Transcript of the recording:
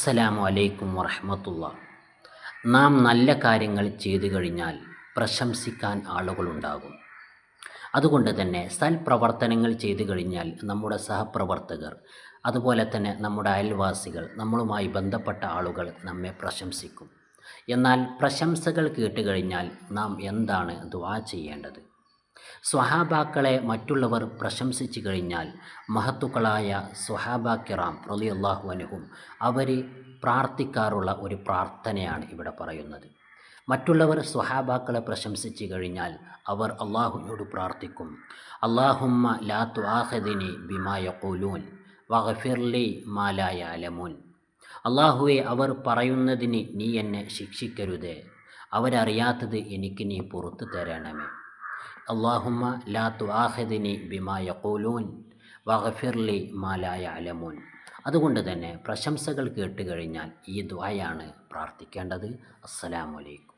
അസ്സലാമു അലൈക്കും വറഹ്മത്തുള്ളാഹി. നാം നല്ല കാര്യങ്ങൾ ചെയ്തു കഴിഞ്ഞാൽ പ്രശംസിക്കാൻ ആളുകളുണ്ടാകും. അതുകൊണ്ട് തന്നെ സൽപ്രവർത്തനങ്ങൾ ചെയ്തു കഴിഞ്ഞാൽ നമ്മുടെ സഹപ്രവർത്തകർ, അതുപോലെ തന്നെ നമ്മുടെ അയൽവാസികൾ, നമ്മളുമായി ബന്ധപ്പെട്ട ആളുകൾ നമ്മെ പ്രശംസിക്കും. എന്നാൽ പ്രശംസകൾ കേട്ടുകഴിഞ്ഞാൽ നാം എന്താണ് ദുആ ചെയ്യേണ്ടത്? സ്വഹാബാക്കളെ മറ്റുള്ളവർ പ്രശംസിച്ചു കഴിഞ്ഞാൽ മഹത്തുക്കളായ സ്വഹാബാ കിറാം റളിയല്ലാഹു അൻഹും അവർ പ്രാർത്ഥിക്കാറുള്ള ഒരു പ്രാർത്ഥനയാണ് ഇവിടെ പറയുന്നത്. മറ്റുള്ളവർ സ്വഹാബാക്കളെ പ്രശംസിച്ചു കഴിഞ്ഞാൽ അവർ അള്ളാഹുവിനോട് പ്രാർത്ഥിക്കും, അല്ലാഹുമ്മ ലാ തുആഖിദ്നി ബിമാ യഖൂലൂൻ വഗ്ഫിർലി മാ ലാ യഅലമൂൻ. അള്ളാഹുവെ, അവർ പറയുന്നതിന് നീ എന്നെ ശിക്ഷിക്കരുതേ, അവരറിയാത്തത് എനിക്ക് നീ പുറത്തു തരണമേ. അല്ലാഹുമ്മ ലാ തുആഖിദ്നി ബിമാ യഖൂലൂൻ വഗ്ഫിർലി മാ ലാ യഅലമൂൻ. അതുകൊണ്ട് തന്നെ പ്രശംസകൾ കേട്ടുകഴിഞ്ഞാൽ ഈ ദുആയാണ് പ്രാർത്ഥിക്കേണ്ടത്. അസ്സലാമു അലൈക്കും.